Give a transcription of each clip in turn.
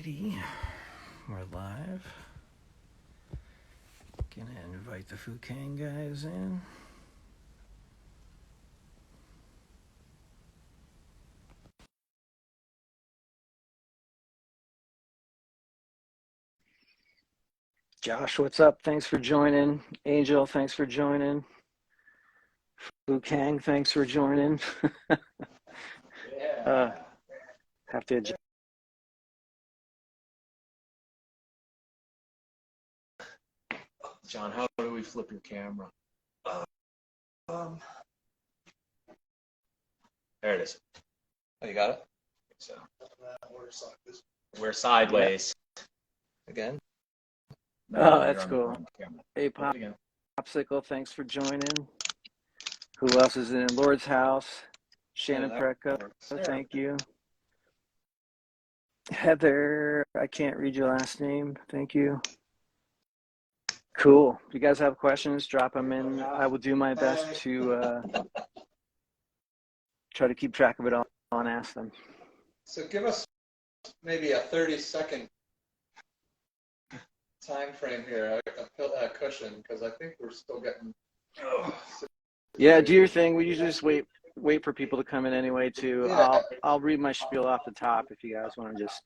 Alrighty, we're live. Gonna invite the Kang guys in. Josh, what's up? Thanks for joining. Angel, thanks for joining. Kang, thanks for joining. Have to adjust. John, how do we flip your camera? There it is. Oh, you got it? So we're sideways. Again? Oh, that's cool. Hey, Popsicle, thanks for joining. Who else is in Lord's house? Shannon Preco, thank you. Heather, I can't read your last name. Thank you. Cool. If you guys have questions, drop them in. I will do my best to try to keep track of it all and ask them. So give us maybe a 30-second time frame here, a cushion, because I think we're still getting... Yeah, do your thing. We usually just wait for people to come in anyway, too. Yeah. I'll read my spiel off the top if you guys want to just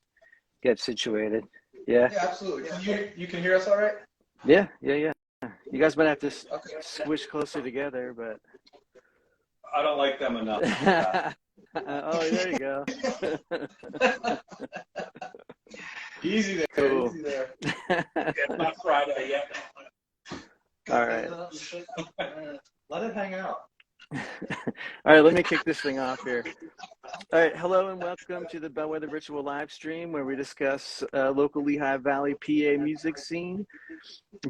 get situated. Yeah? Yeah, absolutely. You can hear us all right? Yeah. You guys might have to squish closer together, but... I don't like them enough. Oh, there you go. Easy there. Cool. Easy there. It's not Friday yet. All right. Let it hang out. All right, let me kick this thing off here. All right, hello and welcome to the Bellwether Ritual live stream where we discuss local Lehigh Valley, PA music scene,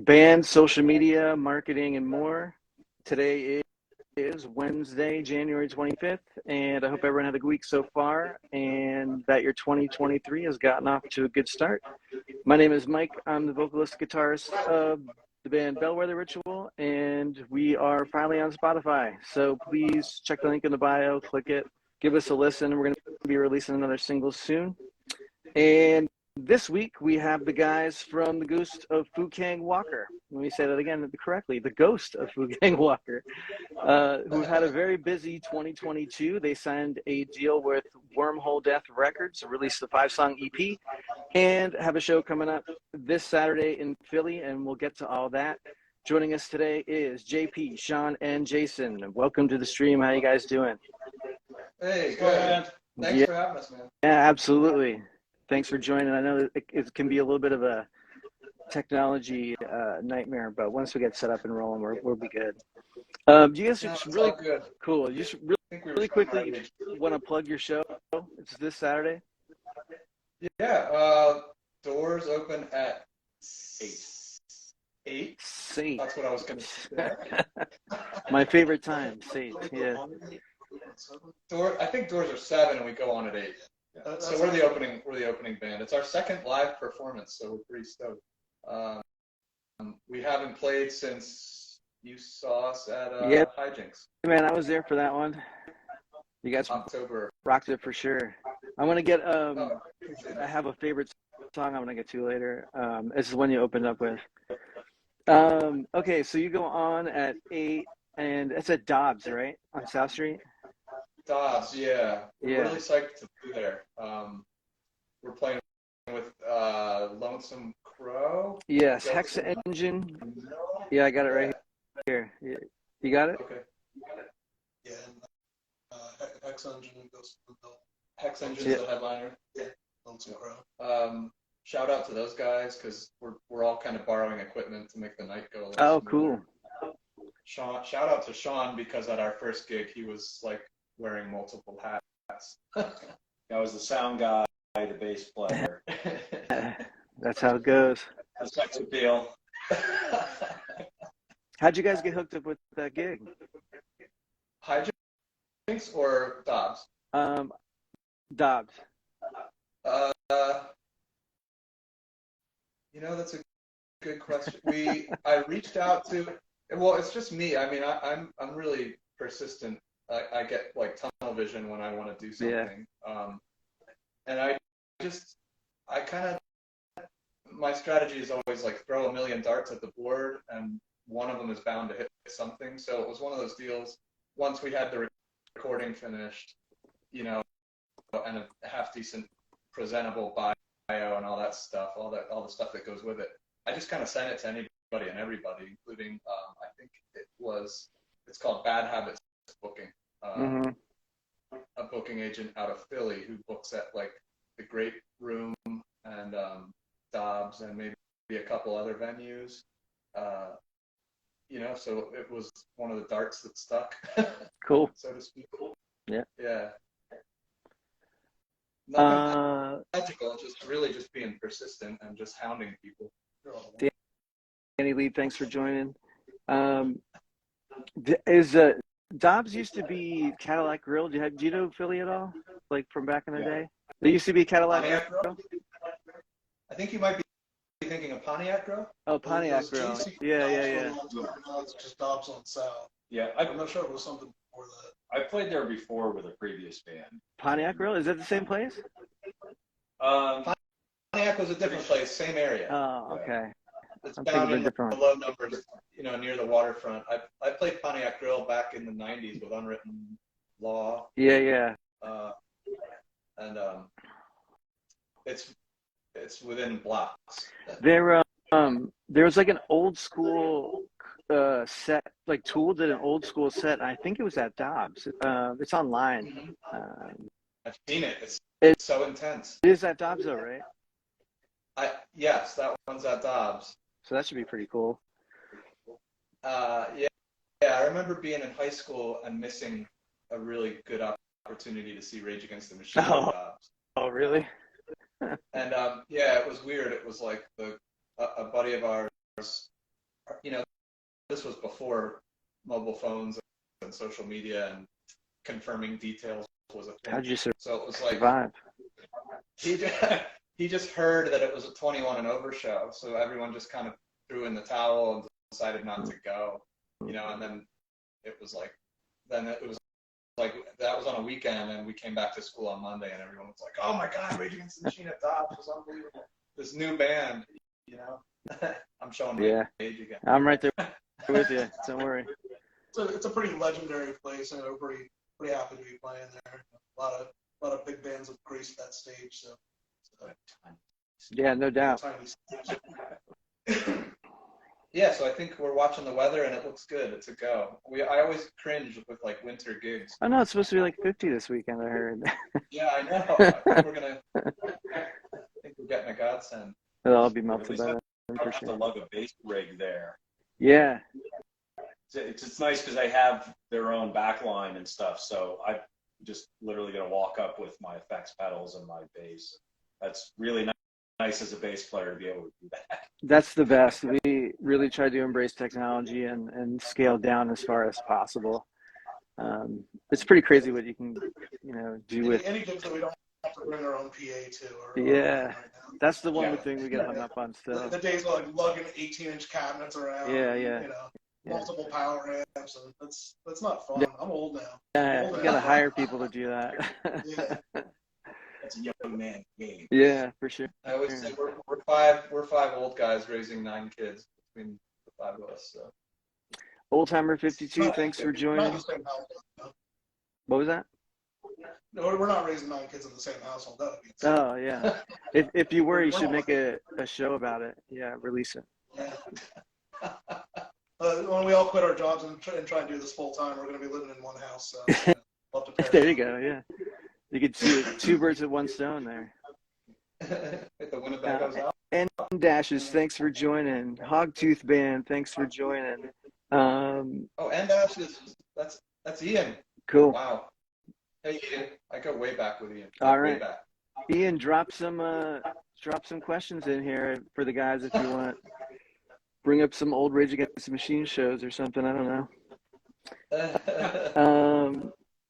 bands, social media, marketing, and more. Today is Wednesday, January 25th, and I hope everyone had a good week so far and that your 2023 has gotten off to a good start. My name is Mike. I'm the vocalist guitarist of the band Bellwether Ritual, and we are finally on Spotify. So please check the link in the bio, click it, give us a listen. We're going to be releasing another single soon. And this week we have the guys from the Ghost of Kang Walker. Let me say that again correctly. The Ghost of Kang Walker, who had a very busy 2022. They signed a deal with Wormhole Death Records to release the 5-song EP and have a show coming up this Saturday in Philly, and we'll get to all that. Joining us today is JP, Sean, and Jason. Welcome to the stream. How you guys doing? Hey, good. Thanks for having us, man. Yeah, absolutely. Thanks for joining. I know it can be a little bit of a technology nightmare, but once we get set up and rolling, we'll be good. Do you guys just really cool? You just really quickly want to plug your show? It's this Saturday. Yeah. Doors open at 8. That's what I was going to say. My favorite time, 8. Yeah. I think doors are 7 and we go on at 8. So we're the opening band. It's our second live performance, so we're pretty stoked. We haven't played since you saw us at Hijinks. Man, I was there for that one. You guys rocked it for sure. I want to get I have a favorite song I want to get to later. This is the one you opened up with. Okay, so you go on at 8, and it's at Dobbs, right, on South Street? Dobbs, yeah. We're really psyched to be there. We're playing with Lonesome Crow. Yes, Hex Engine. Yeah, I got it right here. You got it? Okay. Yeah, and Hex Engine goes to the bill. Hex Engine's the headliner. Yeah, Lonesome Crow. Shout out to those guys because we're all kind of borrowing equipment to make the night go a little smoother. Cool. Shout out to Sean because at our first gig he was like wearing multiple hats. I was the sound guy, the bass player. That's how it goes. The sex appeal. How'd you guys get hooked up with that gig? Hijinks or Dobbs? Dobbs. That's a good question. I reached out to. Well, it's just me. I mean, I'm really persistent. I get like tunnel vision when I want to do something. And I just I kind of, my strategy is always like throw a million darts at the board and one of them is bound to hit something. So it was one of those deals. Once we had the recording finished, you know, and a half decent presentable bio and all that stuff, all the stuff that goes with it, I just kind of sent it to anybody and everybody, including I think it's called Bad Habits Booking, a booking agent out of Philly who books at like the Great Room and Dobbs and maybe a couple other venues. You know, so it was one of the darts that stuck. Cool. So to speak. Yeah. Yeah. Nothing magical, just being persistent and just hounding people. Danny Lee, thanks for joining. Dobbs used to be Cadillac Grill. Do you know Philly at all? Like from back in the day? There used to be Cadillac Grill? I think you might be thinking of Pontiac Grill. Oh, Pontiac Grill. Yeah. No, it's just Dobbs on South. Yeah, I'm not sure it was something before that. I played there before with a previous band. Pontiac Grill? Is that the same place? Pontiac was a different place, same area. Oh, okay. It's I'm down in the different. low numbers, you know, near the waterfront. I played Pontiac Grill back in the 90s with Unwritten Law. Yeah. And it's within blocks. There was like an old school set, like Tool did an old school set. I think it was at Dobbs. It's online. I've seen it. It's so intense. It is at Dobbs though, right? Yes, that one's at Dobbs. So that should be pretty cool. Yeah, I remember being in high school and missing a really good opportunity to see Rage Against the Machine at Dobbs. Oh, really? And yeah, it was weird. It was like a buddy of ours, you know, this was before mobile phones and social media and confirming details was a thing. How'd you So it was like survive? He just heard that it was a 21 and over show, so everyone just kind of threw in the towel and decided not to go, you know. And then it was like that was on a weekend, and we came back to school on Monday, and everyone was like, "Oh my God, Rage Against the Machine at Dobbs was unbelievable! This new band, you know." I'm showing my age again. I'm right there with you. Don't worry. It's a pretty legendary place, and we're pretty happy to be playing there. A lot of big bands have graced that stage, so. Yeah, no doubt. Yeah, so I think we're watching the weather and it looks good. It's a go. I always cringe with like winter gigs. Oh no, it's supposed to be like 50 this weekend, I heard. Yeah, I know. I think we're getting a godsend. It'll all be melted by then, for have to sure. lug a bass rig there. Yeah. It's nice because they have their own backline and stuff, so I'm just literally going to walk up with my effects pedals and my bass. That's really nice as a bass player to be able to do that. That's the best. We really try to embrace technology and scale down as far as possible. It's pretty crazy what you can, do with any gigs that we don't have to bring our own PA to. Yeah, that's the one thing we get hung up on still. The days of like lugging 18-inch cabinets around. Yeah. Multiple power amps, and that's not fun. Yeah. I'm old now. Yeah, you gotta hire people to do that. Yeah. That's a young man game. Yeah, for sure. I always say we're five old guys raising 9 kids between the 5 of us. So. Old Timer 52, thanks for joining. Not the same household, What was that? no, we're not raising 9 kids in the same household. That would be insane. Oh yeah. If you were, you should make a show about it. Yeah, release it. Yeah. When we all quit our jobs and try and do this full time, we're going to be living in one house. So we'll have to There you go. Yeah, you could do 2 birds with 1 stone there. If the Winnebago's out. And Dashes, thanks for joining. Hogtooth Band, thanks for joining. Oh, and Ashes. That's Ian. Cool. Wow. Hey Ian, I go way back with Ian. All Way right. back. Ian, drop some questions in here for the guys if you want. Bring up some old Rage Against the Machine shows or something. I don't know.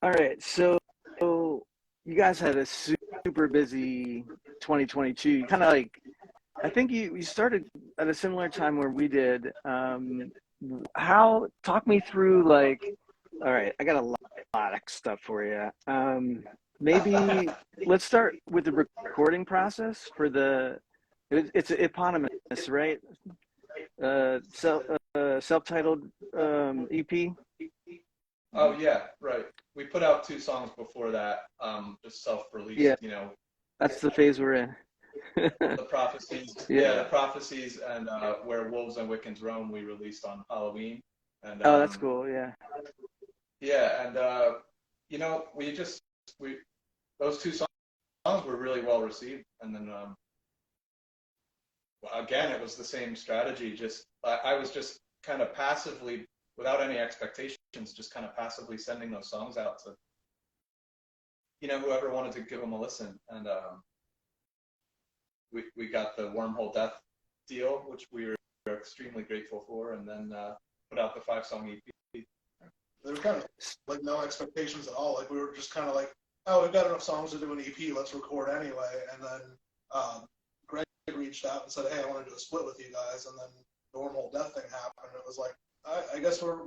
All right. So you guys had a super busy 2022. You kind of like, I think you started at a similar time where we did. Talk me through like, all right, I got a lot of stuff for you. maybe let's start with the recording process for it's eponymous, right? Self-titled EP. Oh yeah, right. We put out 2 songs before that, just self-released. Yeah. You know, That's the phase we're in. the prophecies. Yeah. The prophecies, and where wolves and Wiccans roam, we released on Halloween. And Oh, that's cool. Yeah. yeah, and you know, we those 2 songs were really well received, and then again, it was the same strategy. Just I was just kind of passively, without any expectations, just kind of passively sending those songs out to, you know, whoever wanted to give them a listen. And we got the Wormhole Death deal, which we were extremely grateful for, and then put out the 5-song EP. There was kind of like no expectations at all. Like we were just kind of like, oh, we've got enough songs to do an EP. Let's record anyway. And then Greg reached out and said, hey, I want to do a split with you guys. And then the Wormhole Death thing happened. And it was like, I guess we're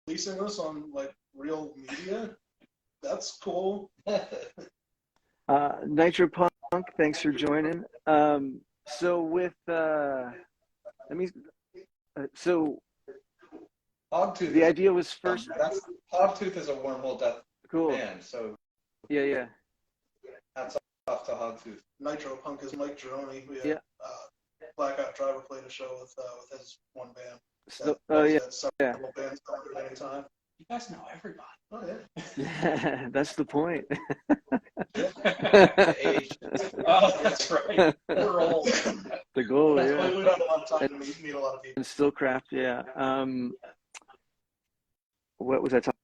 releasing this on like real media. That's cool. Nitro Punk, thanks for joining. So with so Hogtooth. the idea was first. Hogtooth is a Wormhole Death Cool. band, so Yeah. hats off to Hogtooth. Nitro Punk is Mike Geroni. We had, Yeah. Blackout Driver played a show with his one band. So, Several bands coming at any time. You guys know everybody. Oh yeah. yeah. That's the point. Age. Oh, that's right. We're old. The goal, We yeah. don't have a lot of time to meet a lot of people. And Stillcraft, yeah. What was I talking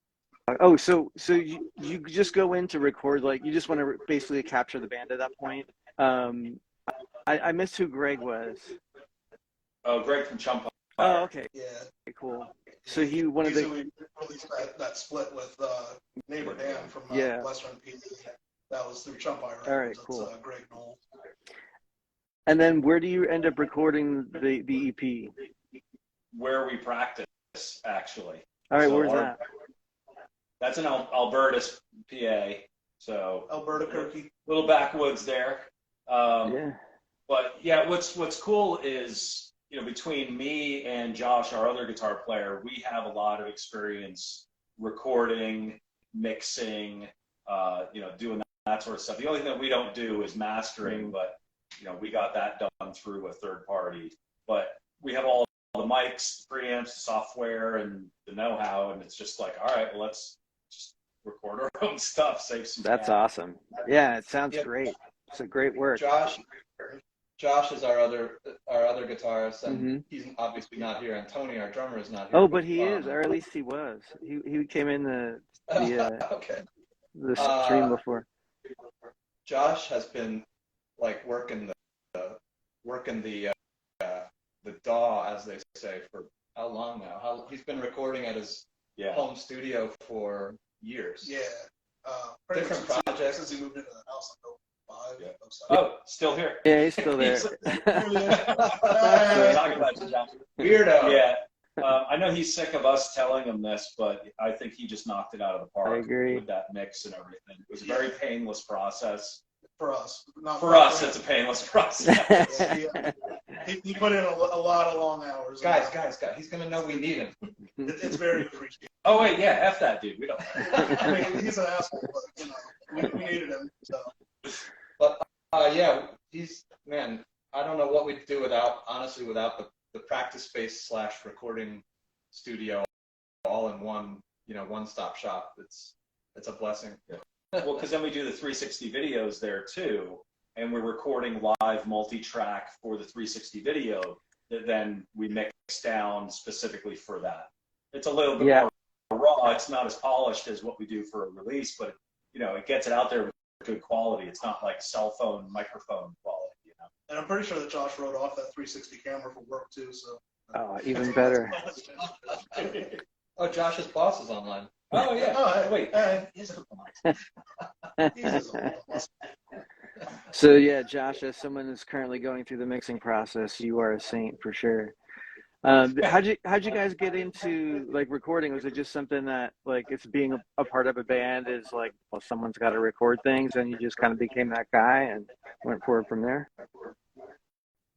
about? Oh, so you just go in to record, like you just want to basically capture the band at that point. I missed who Greg was. Oh, Greg from Chump. Oh, okay. Yeah. Cool. So he wanted to. We released that split with Neighbor Dan from Yeah. Western PC. That was through Chump Records. All right, cool. It's Greg Knoll. And then where do you end up recording the EP? Where we practice, actually. All right, So where's that? That's in Alberta, PA. So Alberta Kirky. little backwoods there. Yeah. But yeah, what's cool is, you know, between me and Josh, our other guitar player, we have a lot of experience recording, mixing, you know, doing that sort of stuff. The only thing that we don't do is mastering, but you know, we got that done through a third party. But we have all the mics, the preamps, the software, and the know-how, and it's just like, all right, well, let's just record our own stuff, save some That's time. awesome. Yeah, it sounds Yeah. great. It's a great work. Josh is our other guitarist, and Mhm. he's obviously not here. And Tony, our drummer, is not here. Oh, but he is, or at least he was. He came in the okay. stream before. Josh has been like working the DAW, as they say, for how long now? He's been recording at his home studio for years. Yeah. Different projects. Since he moved into the house like 05. Yeah. Oh, still here. Yeah, he's still there. Talking about you, Josh. Weirdo. Yeah. I know he's sick of us telling him this, but I think he just knocked it out of the park. I agree. With that mix and everything. It was a very painless process. For us. Not For us, it's a painless process. He put in a lot of long hours. Guys, he's gonna know we need him. It's very appreciated. Oh wait, yeah, F that dude. We don't. I mean, he's an asshole, but you know, we needed him. So. But yeah, man. I don't know what we'd do without the practice space / recording studio all in one, one-stop shop. It's a blessing. Yeah. Well, because then we do the 360 videos there too, and we're recording live multi-track for the 360 video that then we mix down specifically for that. It's a little bit more raw. It's not as polished as what we do for a release, but it gets it out there with good quality. It's not like cell phone microphone quality. And I'm pretty sure that Josh wrote off that 360 camera for work too. So. Oh, even better. Oh, Josh's boss is online. Oh yeah. Oh, wait. So yeah, Josh, as someone who's currently going through the mixing process, you are a saint for sure. How'd you guys get into like recording? Was it just something that like it's being a part of a band is like, well, someone's got to record things, and you just kind of became that guy and went forward from there?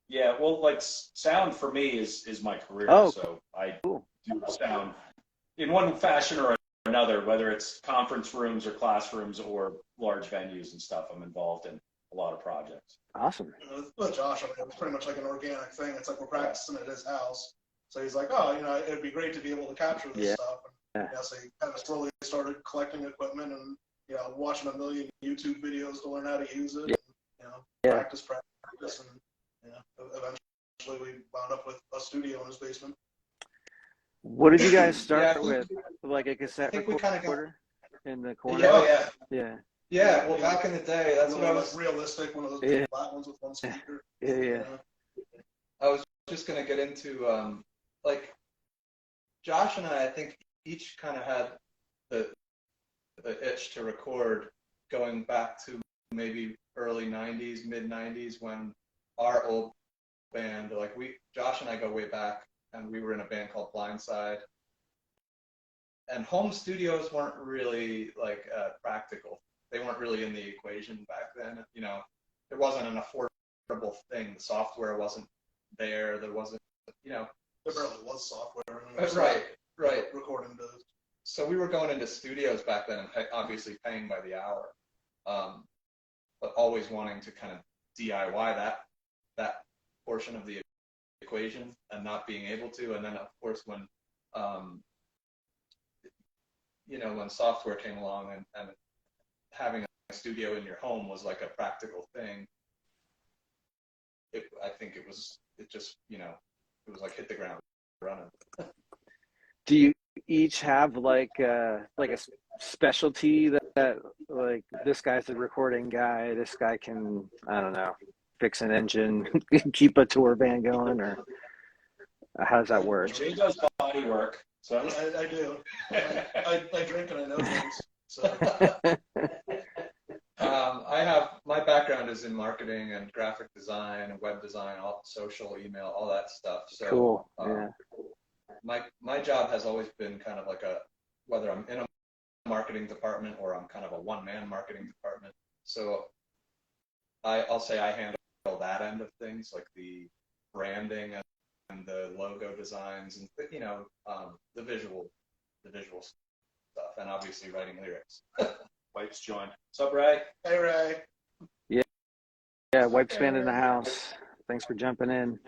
Yeah, well, like sound for me is my career, Oh, so I cool. do sound in one fashion or another, whether it's conference rooms or classrooms or large venues and stuff. I'm involved in a lot of projects. Awesome. With Josh, I mean, it was pretty much like an organic thing. It's like we're practicing at his house. So he's like, oh, it'd be great to be able to capture this stuff. And, so he kind of slowly started collecting equipment and, watching a million YouTube videos to learn how to use it. And, practice. And, eventually we wound up with a studio in his basement. What did you guys start with? Like a cassette recorder in the corner? Yeah, well, back in the day, that's what I was... Realistic, one of those big flat ones with one speaker. Yeah. I was just going to get into, like, Josh and I think each kind of had the itch to record going back to maybe early 90s, mid 90s when our old band, like Josh and I go way back, and we were in a band called Blindside. And home studios weren't really like practical. They weren't really in the equation back then. It wasn't an affordable thing. The software wasn't there. There wasn't, There barely was software. Right. Recording those. So we were going into studios back then and obviously paying by the hour, but always wanting to kind of DIY that portion of the equation and not being able to. And then of course when when software came along and having a studio in your home was like a practical thing, I think it was like hit the ground running. Do you each have like a specialty that like this guy's the recording guy, this guy can, I don't know, fix an engine, keep a tour band going, or how does that work? Jay does body work. So I do. I drink and I know things. So. I have, my background is in marketing and graphic design and web design, all social, email, all that stuff. So cool. Yeah. My job has always been kind of like whether I'm in a marketing department or I'm kind of a one-man marketing department. So I'll say I handle that end of things, like the branding and the logo designs and the visual stuff, and obviously writing lyrics. Wipes joined. What's up, Ray? Hey, Ray. Yeah, Wipes band in the house. Thanks for jumping in.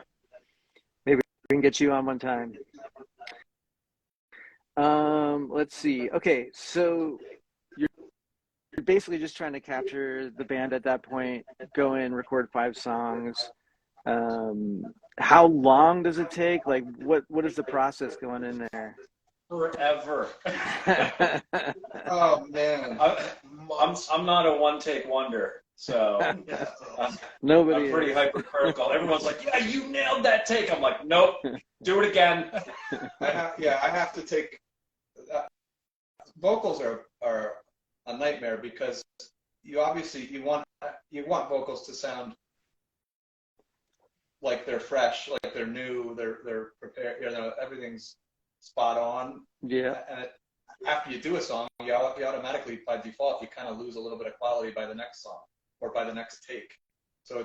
Maybe we can get you on one time. Let's see. Okay, so you're basically just trying to capture the band at that point, go in, record 5 songs. How long does it take? Like, what is the process going in there? Forever. Oh man, I'm not a one-take wonder, so Nobody. I'm pretty hypercritical. Everyone's like, "Yeah, you nailed that take." I'm like, "Nope, do it again." I have to take. Vocals are a nightmare because you want vocals to sound like they're fresh, like they're new, they're prepared. Everything's spot on. Yeah. And after you do a song, you automatically, by default, you kind of lose a little bit of quality by the next song or by the next take. So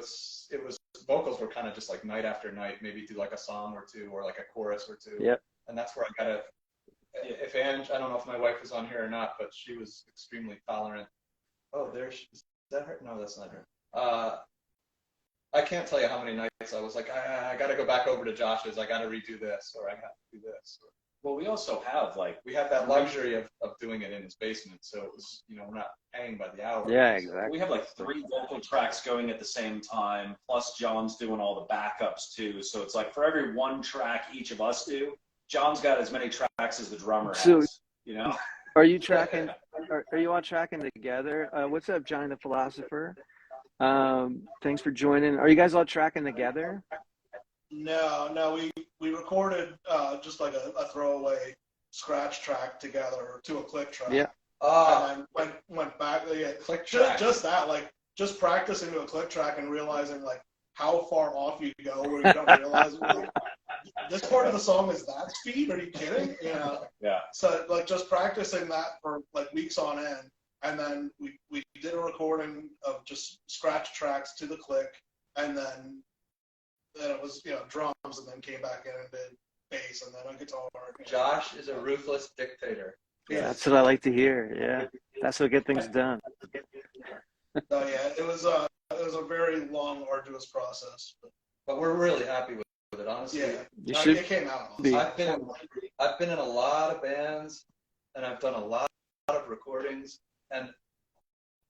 vocals were kind of just like night after night, maybe do like a song or two or like a chorus or two. Yep. And that's where I gotta. If Ange, I don't know if my wife is on here or not, but she was extremely tolerant. Oh, is that her? No, that's not her. I can't tell you how many nights I was like, I got to go back over to Josh's. I got to redo this, or I have to do this. Well, we also have we have that luxury of doing it in his basement, so it was, we're not paying by the hour. Yeah, exactly. We have like 3 vocal tracks going at the same time, plus John's doing all the backups too. So it's like for every 1 track each of us do, John's got as many tracks as the drummer has. Are you tracking? Are you all tracking together? What's up, Johnny the Philosopher? Thanks for joining. Are you guys all tracking together? No, we recorded just like a throwaway scratch track together to a click track. Yeah. And then went back. Yeah, click track. Just that, like just practicing to a click track and realizing like how far off you go where you don't realize. this part of the song is that speed? Are you kidding? You know? Yeah. So like just practicing that for like weeks on end, and then we did a recording of just scratch tracks to the click, and then it was drums, and then came back in and did bass, and then a guitar. Josh is a ruthless dictator. Yeah, that's what I like to hear. Yeah, that's what get things done. So yeah, it was a very long, arduous process. But we're really happy with it, honestly. Yeah, it came out awesome. I've been in a lot of bands, and I've done a lot of recordings, and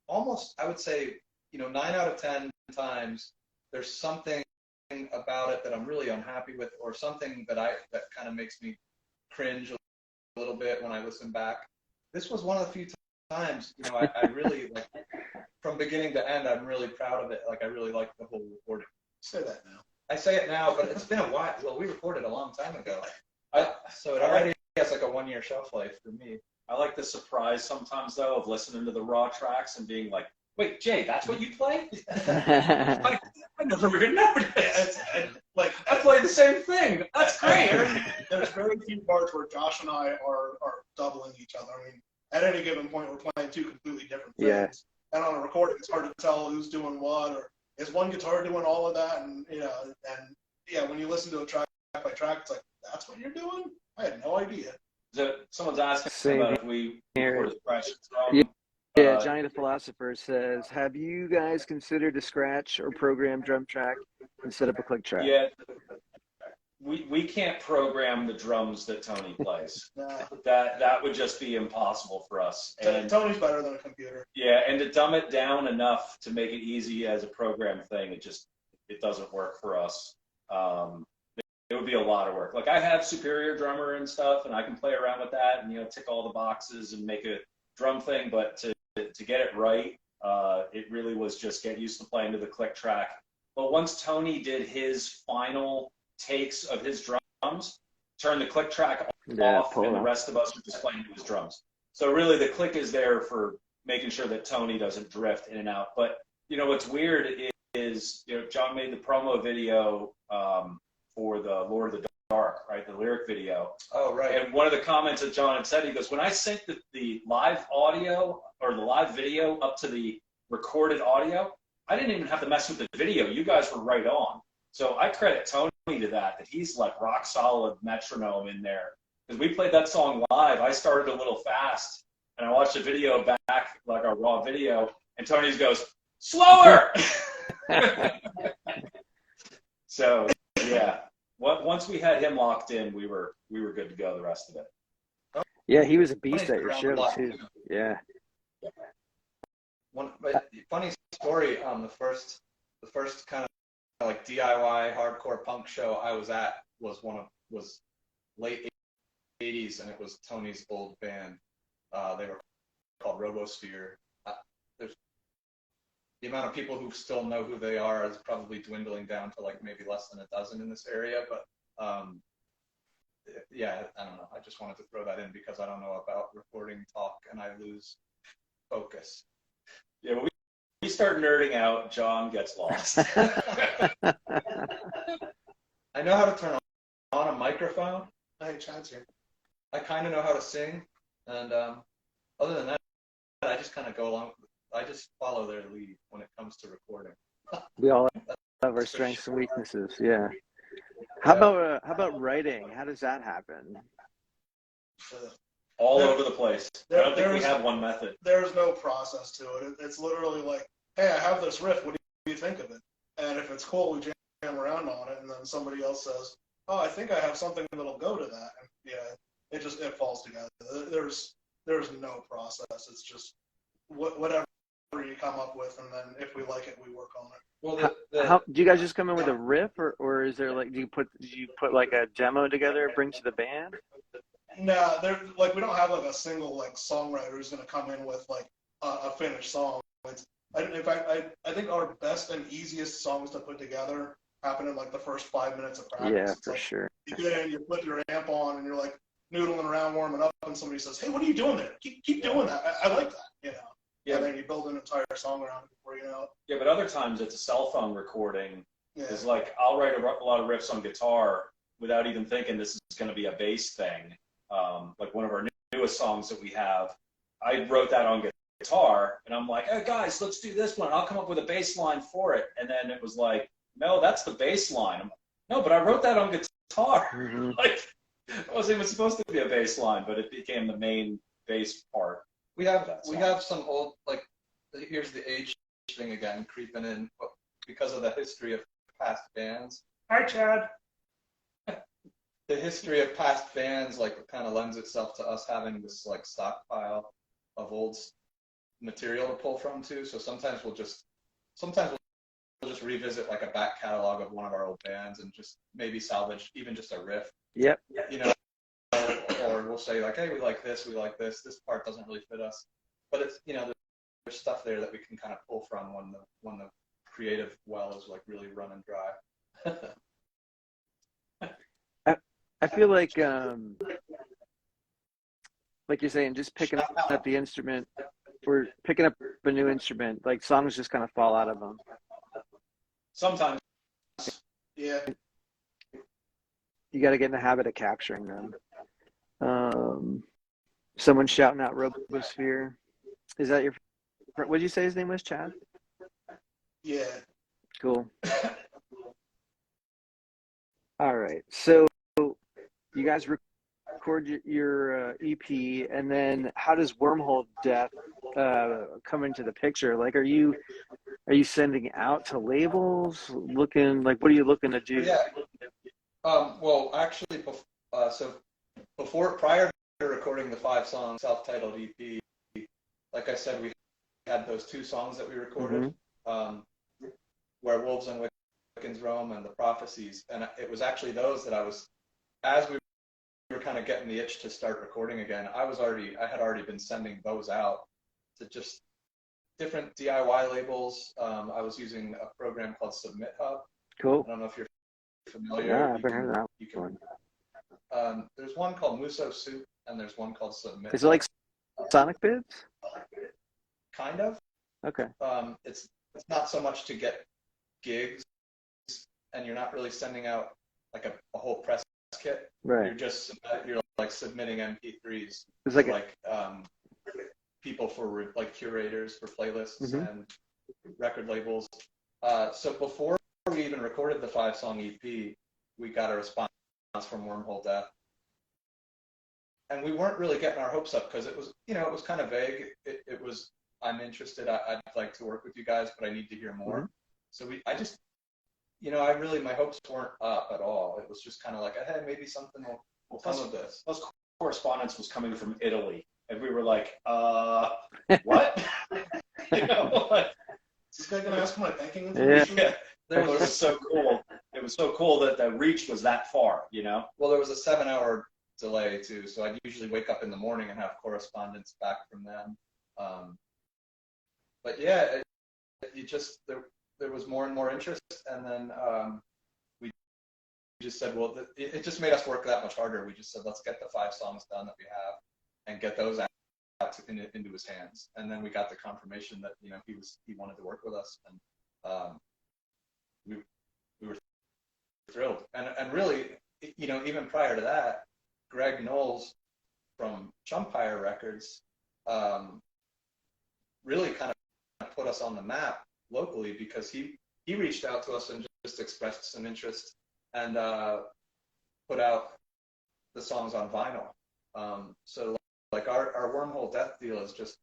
almost, I would say, 9 out of 10 times, there's something about it that I'm really unhappy with, or something that kind of makes me cringe a little bit when I listen back. This was one of the few times, I really, like, from beginning to end, I'm really proud of it. Like, I really like the whole recording. Say that now. I say it now, but it's been a while. Well, we recorded a long time ago. So it already has like a 1-year shelf life for me. I like the surprise sometimes, though, of listening to the raw tracks and being like, wait, Jay, that's what you play? I never even noticed. Like, I play the same thing. That's great. There's very few parts where Josh and I are doubling each other. I mean, at any given point, we're playing two completely different things. Yeah. And on a recording, it's hard to tell who's doing what, or is one guitar doing all of that? And when you listen to a track by track, it's like, that's what you're doing? I had no idea. So someone's asking Same about if we here. record fresh. Yeah, Johnny the Philosopher says, have you guys considered a scratch or program drum track instead of a click track? Yeah. We can't program the drums that Tony plays. Nah. That would just be impossible for us. And Tony's better than a computer. yeah, and to dumb it down enough to make it easy as a program thing, it doesn't work for us. It would be a lot of work. Like, I have Superior Drummer and stuff, and I can play around with that and tick all the boxes and make a drum thing. But to get it right, it really was just get used to playing to the click track. But once Tony did his final takes of his drums, turn the click track off, and the rest of us were just playing to his drums. So really, the click is there for making sure that Tony doesn't drift in and out. But what's weird is John made the promo video for the Lord of the Dark, right? The lyric video. Oh, right. And one of the comments that John had said, he goes, when I sent the live audio or the live video up to the recorded audio, I didn't even have to mess with the video. You guys were right on. So I credit Tony to that he's like rock solid metronome in there. Because we played that song live. I started a little fast, and I watched the video back, like our raw video, and Tony goes, slower! So, yeah. Once we had him locked in, we were good to go the rest of it. Yeah, he was a beast at your show, too. Yeah. Funny story, the first kind of like DIY hardcore punk show I was at was late 80s, and it was Tony's old band. They were called Robosphere. The amount of people who still know who they are is probably dwindling down to like maybe less than a dozen in this area. But yeah, I don't know. I just wanted to throw that in because I don't know about recording talk and I lose focus. Yeah, when we start nerding out, John gets lost. I know how to turn on a microphone. Hey, Chad's here. I kind of know how to sing, and other than that, I just kind of go along. I just follow their lead when it comes to recording. We all have our strengths and weaknesses. Yeah. How about writing? How does that happen? All over the place. I don't think we have one method. There's no process to it. It's literally like, hey, I have this riff. What do you think of it? And if it's cool, we jam around on it. And then somebody else says, oh, I think I have something that'll go to that. And yeah, it falls together. There's no process. It's just whatever you come up with, and then if we like it, we work on it. Well, how do you guys just come in with a riff, or is there like do you put like a demo together, bring to the band? No, we don't have like a single like songwriter who's gonna come in with like a finished song. In fact, I think our best and easiest songs to put together happen in like the first 5 minutes of practice. Yeah, it's for like, sure. You get in, you put your amp on, and you're like noodling around, warming up, and somebody says, "Hey, what are you doing there? Keep doing that. I like that." Yeah. And then you build an entire song around it before you know it. Yeah, but other times it's a cell phone recording. Yeah. It's like I'll write a lot of riffs on guitar, without even thinking this is going to be a bass thing. Like one of our newest songs that we have, I wrote that on guitar, and I'm like, hey guys, let's do this one. I'll come up with a bass line for it. And then it was like, no, that's the bass line. I'm like, no, but I wrote that on guitar. Mm-hmm. Like, it wasn't even supposed to be a bass line, but it became the main bass part. We have some old, like, here's the age thing again creeping in because of the history of past bands. Hi, Chad. The history of past bands like kind of lends itself to us having this like stockpile of old material to pull from too. So sometimes we'll just revisit like a back catalog of one of our old bands and just maybe salvage even just a riff. Yep. You know, or we'll say like, hey, we like this. This part doesn't really fit us, but it's, you know, there's stuff there that we can kind of pull from when the creative well is like really running dry. I feel like you're saying, just picking up the instrument or picking up a new instrument, like songs just kind of fall out of them. Sometimes. Yeah. You got to get in the habit of capturing them. Someone shouting out Robosphere. Is that your? What did you say his name was? Chad? Yeah. Cool. All right. So you guys record your EP, and then how does Wormhole Death come into the picture? Like, are you sending out to labels? Looking like, what are you looking to do? Yeah. Well, actually, prior to recording the 5-song self-titled EP, like I said, we had those 2 songs that we recorded, Where Wolves and Wiccans Roam and The Prophecies, and it was actually those that as we were kind of getting the itch to start recording again, I had already been sending those out to just different DIY labels. I was using a program called Submit Hub. Cool. I don't know if you're familiar. Yeah, I've heard that one. There's one called Muso Soup, and there's one called Submit. Is it like Sonic Bids? Kind of. Okay. It's not so much to get gigs, and you're not really sending out like a whole press kit. Right. You're like submitting MP3s. It's like people for like curators for playlists and record labels. So before we even recorded the 5-song EP, we got a response from Wormhole Death, and we weren't really getting our hopes up because it was kind of vague. It was, I'm interested. I'd like to work with you guys, but I need to hear more. So my hopes weren't up at all. It was just kind of like, hey, maybe something will come of this. Plus, correspondence was coming from Italy, and we were like, what? You know, like, Is this guy gonna ask for my banking information? yeah. It was so cool. It was so cool that the reach was that far, you know? Well, there was a 7-hour delay too, so I'd usually wake up in the morning and have correspondence back from them. But yeah, there was more and more interest, and then we just said, well, it just made us work that much harder. We just said, let's get the 5 songs done that we have and get those out into his hands. And then we got the confirmation that he wanted to work with us, and we were thrilled. And really, even prior to that, Greg Knowles from Chumpire Records really kind of put us on the map locally, because he reached out to us and just expressed some interest and put out the songs on vinyl. So like our Wormhole Death deal is just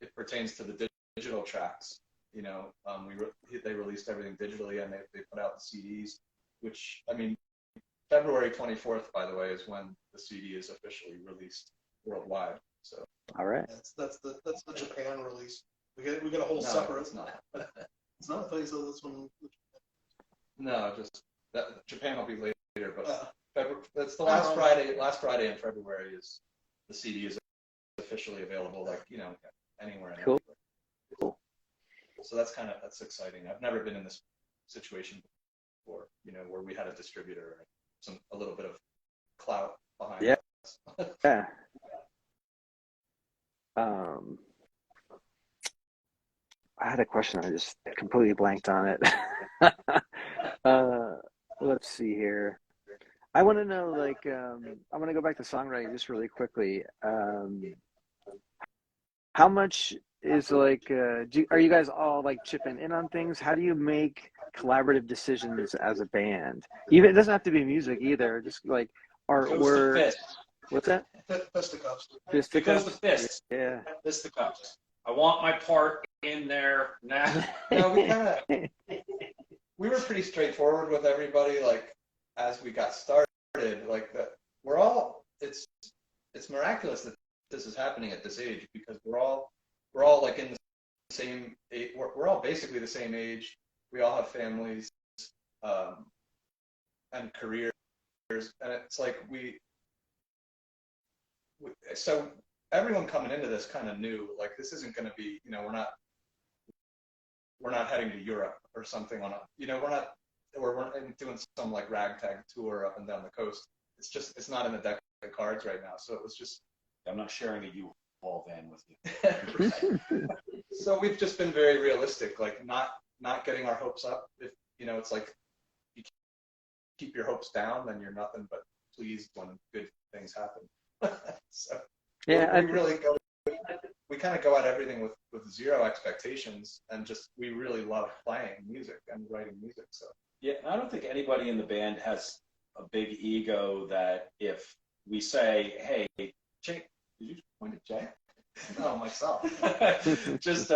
it pertains to the digital tracks. They released everything digitally, and they put out the CDs, which, I mean, February 24th, by the way, is when the CD is officially released worldwide. So all right. That's the Japan release. We get a whole separate. It's not. It's not. I thought you said this one. No, just that Japan will be later, but that's the last Friday. Last Friday in February is the CD is officially available. Like anywhere. Cool. Cool. So that's exciting. I've never been in this situation before. Where we had a distributor, a little bit of clout behind us. Yeah. I had a question. I just completely blanked on it. let's see here. I want to know, like, I want to go back to songwriting just really quickly. How much is like, are you guys all like chipping in on things? How do you make collaborative decisions as a band? Even it doesn't have to be music either. Just like artwork. What's that? Fisticuffs. It goes to fists. Yeah. Fisticuffs. I want my part in there now. No, we were pretty straightforward with everybody. Like as we got started, like that, it's miraculous that this is happening at this age because we're all like in the same age. We're all basically the same age. We all have families and careers, and it's like so everyone coming into this kind of knew like this isn't going to be, we're not heading to Europe or something we're doing some like ragtag tour up and down the coast. It's not in the deck of cards right now. So it was just, I'm not sharing a U-Haul van with you. right. So we've just been very realistic, like not getting our hopes up. If it's like you keep your hopes down, then you're nothing but pleased when good things happen. So Yeah. we kind of go at everything with zero expectations, and just we really love playing music and writing music. So Yeah, I don't think anybody in the band has a big ego that if we say, hey, Jay, did you point at Jay? no, myself. Just,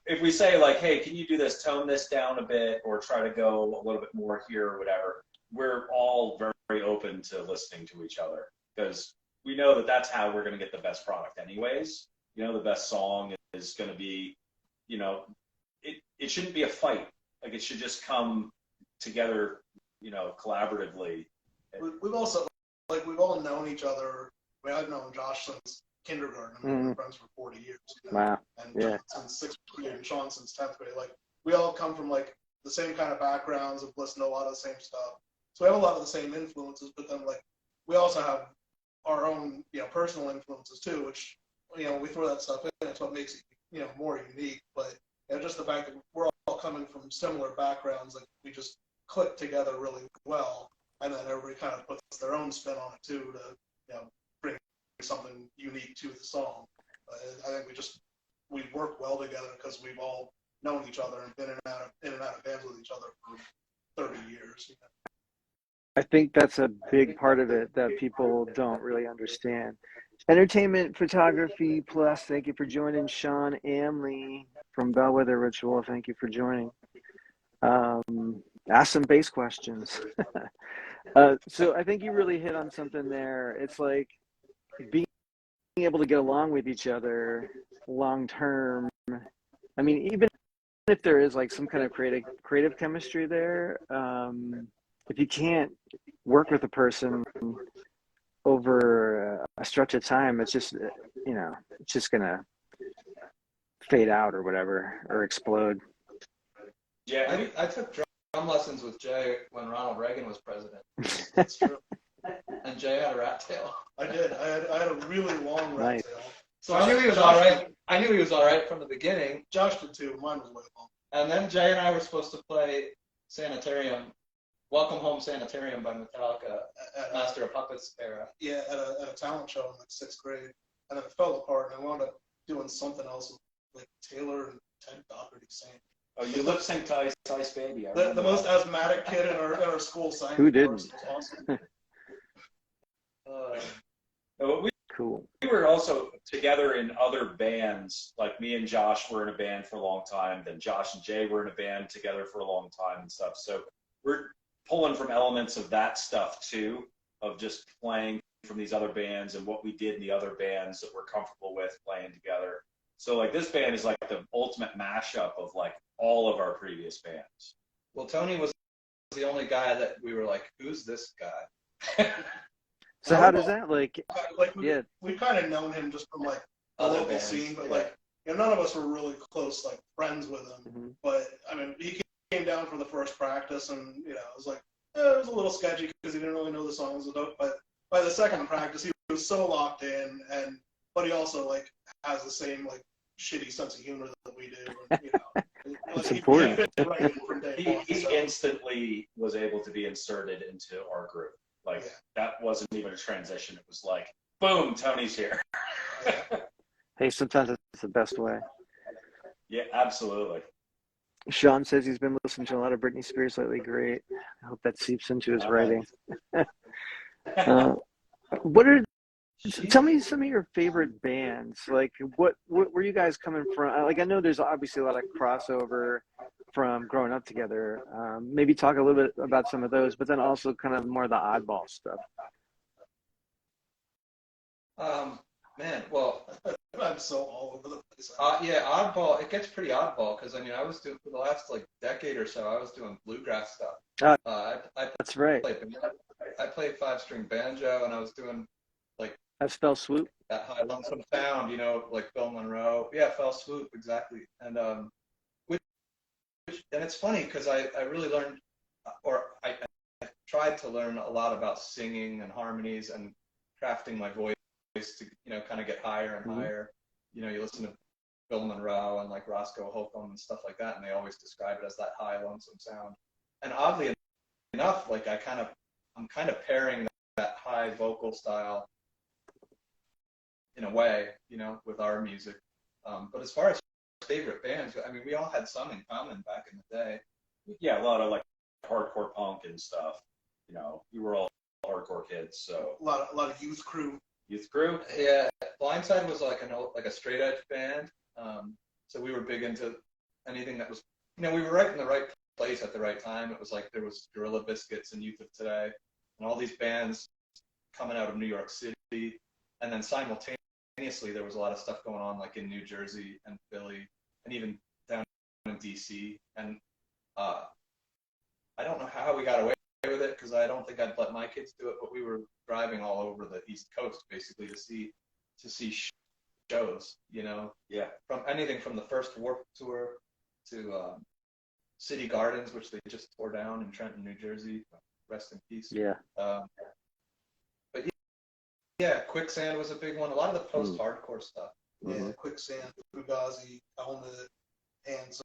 if we say like, hey, can you do this, tone this down a bit, or try to go a little bit more here or whatever, we're all very, very open to listening to each other because we know that that's how we're going to get the best product anyways. The best song is going to be, it shouldn't be a fight. Like it should just come together, collaboratively. We've also, like, we've all known each other. I mean, I've known Josh since kindergarten. I mean, we've been friends for 40 years. Wow. And Yeah. John since 6th grade and Sean since 10th grade. Like, we all come from, like, the same kind of backgrounds, have listened to a lot of the same stuff. So we have a lot of the same influences, but then, like, we also have our own, personal influences, too, which, we throw that stuff in. It's what makes it, more unique. But, just the fact that we're all coming from similar backgrounds, like, we just click together really well. And then everybody kind of puts their own spin on it, too, to, bring something unique to the song. I think we work well together because we've all known each other and been in and out of bands with each other for 30 years. I think that's a big part of it that people don't really understand. Entertainment Photography Plus, thank you for joining. Sean Amley from Bellwether Ritual, thank you for joining. Ask some bass questions. So I think you really hit on something there. It's like being able to get along with each other long term. I mean, even if there is like some kind of creative chemistry there, if you can't work with a person over a stretch of time, it's just it's just gonna fade out or whatever, or explode. Yeah, I took drum lessons with Jay when Ronald Reagan was president. That's true. And Jay had a rat tail. I did. I had a really long rat Nice. tail. So I knew he was all right. I knew he was all right from the beginning. Josh did too. Mine was way long. And then Jay and I were supposed to play Sanitarium, Welcome Home Sanitarium by Metallica, Master of Puppets era. Yeah, at a talent show in like 6th grade, and then it fell apart, and I wound up doing something else with like Taylor and Ted Doherty sang. Oh, you lip sync to Ice Baby. The most asthmatic kid in our school sang. Who didn't? It was awesome. Cool. We were also together in other bands. Like me and Josh were in a band for a long time. Then Josh and Jay were in a band together for a long time and stuff. So we're pulling from elements of that stuff too, of just playing from these other bands and what we did in the other bands that we're comfortable with playing together. So like this band is like the ultimate mashup of like all of our previous bands. Well, Tony was the only guy that we were like, who's this guy? So how does that like We've kind of known him just from like the Other local bands, scene, but yeah. like none of us were really close, like friends with him. Mm-hmm. But I mean, he came down for the first practice, and it was like it was a little sketchy because he didn't really know the songs. But by the second practice, he was so locked in, but he also like has the same like shitty sense of humor that we do. And, It's important. He instantly was able to be inserted into our group. Like, that wasn't even a transition. It was like, boom, Tony's here. Hey, sometimes it's the best way. Yeah, absolutely. Sean says he's been listening to a lot of Britney Spears lately. Great. I hope that seeps into his writing. What are Tell me some of your favorite bands. Like, what were you guys coming from? Like, I know there's obviously a lot of crossover from growing up together. Maybe talk a little bit about some of those, but then also kind of more of the oddball stuff. Man, well, I'm so all over the place. yeah, oddball. It gets pretty oddball because I mean, I was doing for the last like decade or so. I was doing bluegrass stuff. That's right. I played 5-string banjo, and I was doing like That's Fell Swoop. that high lonesome sound, you know, like Bill Monroe. Yeah, Fell Swoop, exactly. And and it's funny because I really learned, or I tried to learn a lot about singing and harmonies and crafting my voice to, you know, kind of get higher and higher. You know, you listen to Bill Monroe and like Roscoe Holcomb and stuff like that, and they always describe it as that high lonesome sound. And oddly enough, like I'm kind of pairing that high vocal style in a way, you know, with our music. But as far as favorite bands, I mean, we all had some in common back in the day. Yeah, a lot of like hardcore punk and stuff. You know, we were all hardcore kids, so A lot of youth crew. youth crew. Yeah, Blindside was like a straight edge band. So we were big into anything that was, you know, we were right in the right place at the right time. It was like there was Gorilla Biscuits and Youth of Today, and all these bands coming out of New York City, and then simultaneously there was a lot of stuff going on like in New Jersey and Philly, and even down in DC. And I don't know how we got away with it because I don't think I'd let my kids do it, but we were driving all over the East Coast basically to see shows, you know. Yeah. From anything from the first Warped Tour to City Gardens, which they just tore down in Trenton, New Jersey. Rest in peace. Yeah. But yeah, Quicksand was a big one. A lot of the post-hardcore stuff. Yeah, Quicksand, Fugazi, Helmet, and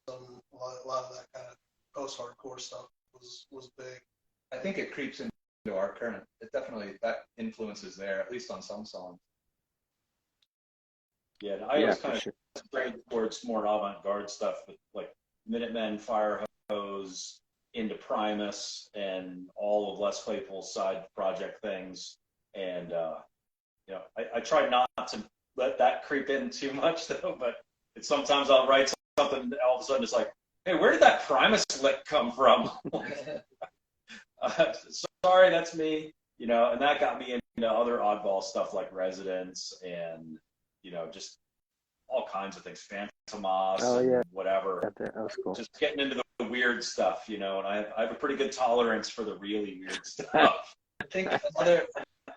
a lot of that kind of post-hardcore stuff was big. I think it creeps into our current. It definitely, that influence is there, at least on some songs. Yeah, and I was kind of strayed towards more avant-garde stuff, with like Minutemen, Fire Hose, into Primus, and all of Les Claypool's side project things. And you know, I try not to let that creep in too much though. But it's sometimes I'll write something, and all of a sudden it's like, hey, where did that Primus lick come from? Sorry, that's me. You know, and that got me into other oddball stuff like Residence and, you know, just all kinds of things, Phantomas, whatever. That was cool. Just getting into the weird stuff, you know, and I have a pretty good tolerance for the really weird stuff. I think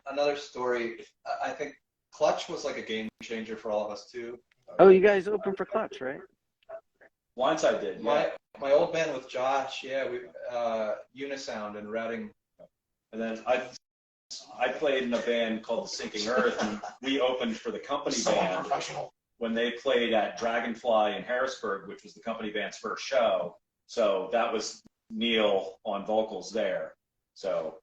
another story, I think Clutch was like a game changer for all of us too. Oh, you guys opened for Clutch, right? Blindside did, yeah. My old band with Josh, yeah, we Unisound and Reading. And then I played in a band called The Sinking Earth, and we opened for the company band when they played at Dragonfly in Harrisburg, which was the company band's first show. So that was Neil on vocals there. So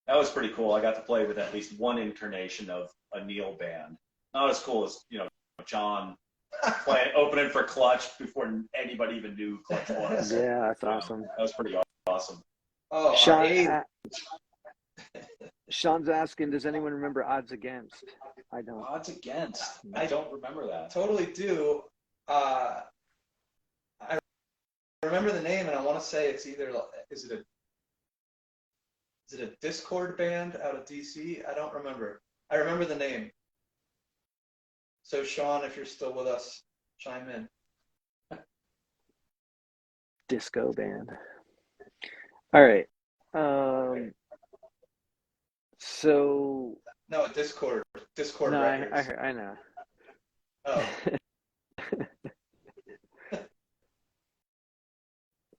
that was pretty cool. I got to play with at least one incarnation of a Neil band. Not as cool as, you know, John opening for Clutch before anybody even knew Clutch was. Yeah, that's awesome. That was pretty awesome. Oh, Sean, Sean's asking, does anyone remember Odds Against? I don't. Odds Against? I don't remember that. Totally do. I remember the name, and I want to say it's either is it a Discord band out of DC? I don't remember. I remember the name. So Sean, if you're still with us, chime in. Disco band. All right. So. No, Discord No, Records. I know. Oh.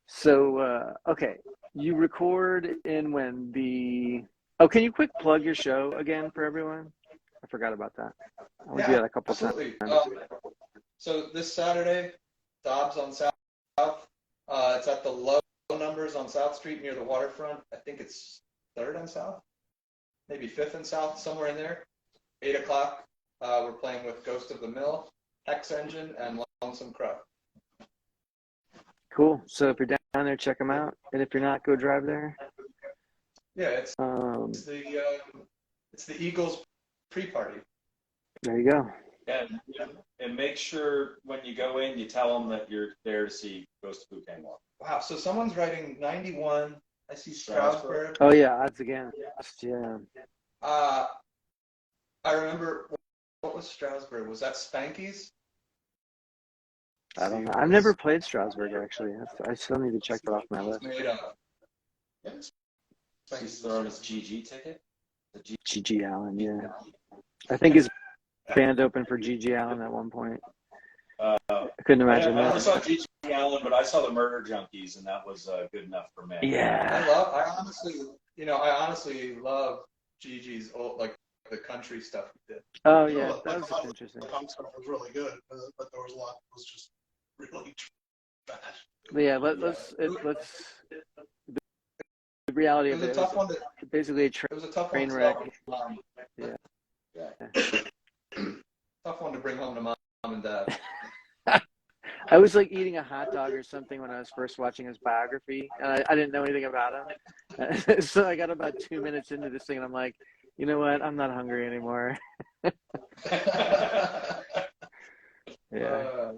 So, okay, you record in when can you quick plug your show again for everyone? I forgot about that. I want to do that a couple absolutely. times. So this Saturday, Dobbs on It's at the low numbers on South Street near the waterfront. I think it's 3rd and South, maybe 5th and South, somewhere in there. 8 o'clock, we're playing with Ghost of the Mill, Hex Engine, and Lonesome Crow. Cool. So if you're down there, check them out. And if you're not, go drive there. Yeah, it's the Eagles pre-party. There you go. And make sure when you go in, you tell them that you're there to see Ghost of Kang Walk. Wow, so someone's writing 91. I see Strasbourg. Oh yeah, odds again. Yeah. I remember, what was Strasbourg? Was that Spanky's? I don't know. I've never played Strasbourg actually. I still need to check that off my list. Made up. He's throwing his GG ticket. GG Allen, yeah. I think his band opened for GG Allen at one point. I couldn't imagine I never that. saw GG Allen, but I saw the Murder Junkies, and that was good enough for me. Yeah. I honestly love Gigi's old, like the country stuff he did. Oh yeah, that was just interesting. The punk stuff was really good, but there was a lot that was just really trash. But yeah, let's the reality It of was it a tough is one to. basically a It was a tough train one. wreck. Yeah. Tough one to bring home to mom and dad. I was like eating a hot dog or something when I was first watching his biography, and I didn't know anything about him. So I got about 2 minutes into this thing, and I'm like, you know what? I'm not hungry anymore. Yeah.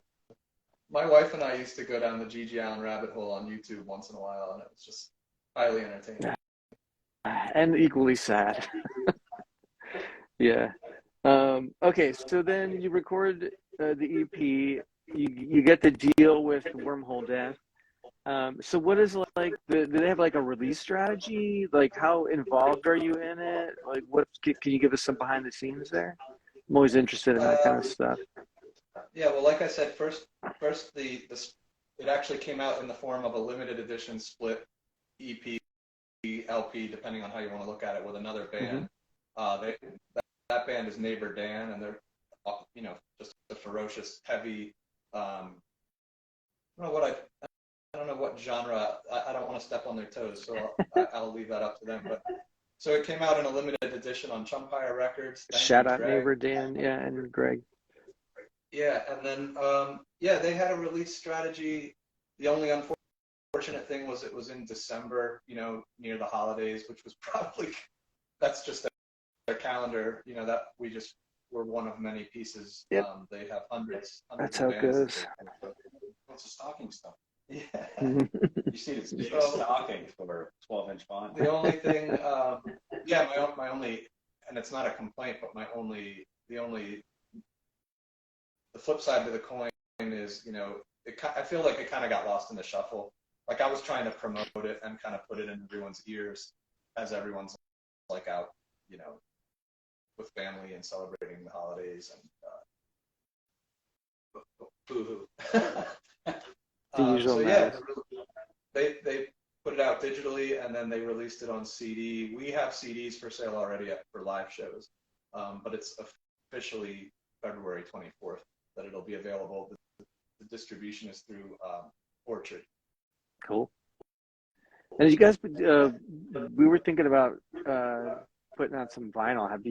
My wife and I used to go down the G.G. Allen rabbit hole on YouTube once in a while, and it was just highly entertaining. And equally sad. Yeah. Okay, so then you record the EP. You get the deal with Wormhole Death. So what is like? Do they have like a release strategy? Like how involved are you in it? Like what? Can you give us some behind the scenes there? I'm always interested in that kind of stuff. Yeah, well, like I said, first it actually came out in the form of a limited edition split EP, LP, depending on how you want to look at it, with another band. That band is Neighbor Dan, and they're just a ferocious, heavy. I don't know what genre. I don't want to step on their toes, so I'll leave that up to them. But so it came out in a limited edition on Chumpire Records. Shout out Neighbor Dan, and Greg. Yeah, and then they had a release strategy. The only unfortunate thing was it was in December, near the holidays, which was probably that's just their calendar. That we just were one of many pieces. Yep. They have hundreds That's of how it bands. goes. What's the stocking stuff? Yeah. You see the big stocking for 12-inch font. The only thing, my only, and it's not a complaint, but the flip side to the coin is, I feel like it kind of got lost in the shuffle. Like I was trying to promote it and kind of put it in everyone's ears as everyone's like out, with family and celebrating the holidays and boo-hoo. The usual they put it out digitally and then they released it on CD. We have CDs for sale already for live shows, but it's officially February 24th that it'll be available. The distribution is through Orchard. Cool. And you guys, we were thinking about putting out some vinyl. Have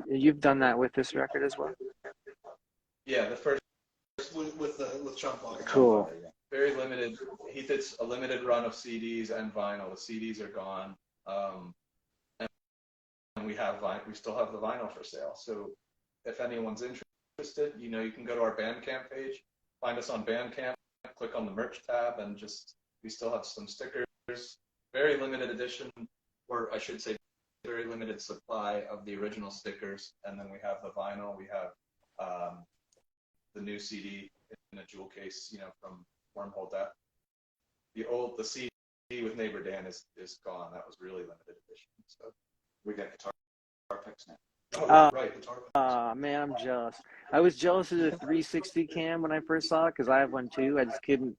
you've done that with this record as well? Yeah, the first with Chump Walk. Cool. Very limited. He did a limited run of CDs and vinyl. The CDs are gone, and we still have the vinyl for sale. So if anyone's interested, you can go to our Bandcamp page, find us on Bandcamp, click on the merch tab, and we still have some stickers. Very limited edition, or I should say, very limited supply of the original stickers, and then we have the vinyl. We have the new CD in a jewel case, from Wormhole Death. The CD with Neighbor Dan is gone. That was really limited edition. So We got guitar picks now. oh, right, guitar. Man, I'm jealous. I was jealous of the 360 cam when I first saw it because I have one too. I just couldn't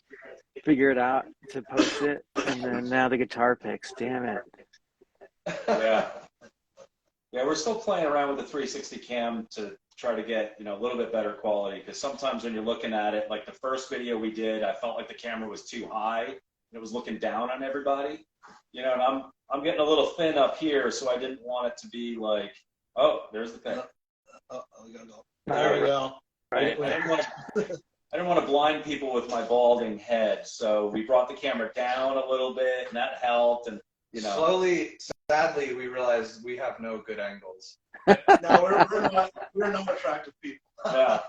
figure it out to post it, and then now the guitar picks. Damn it. Yeah. Yeah, we're still playing around with the 360 cam to try to get, a little bit better quality, because sometimes when you're looking at it, like the first video we did, I felt like the camera was too high. it was looking down on everybody, you know, and I'm getting a little thin up here, so I didn't want it to be like, oh, there's the pic. We gotta go. There we go. Right? I didn't want to blind people with my balding head, so we brought the camera down a little bit, and that helped. And you know, slowly, sadly, we realized we have no good angles. No, we're not attractive people. yeah.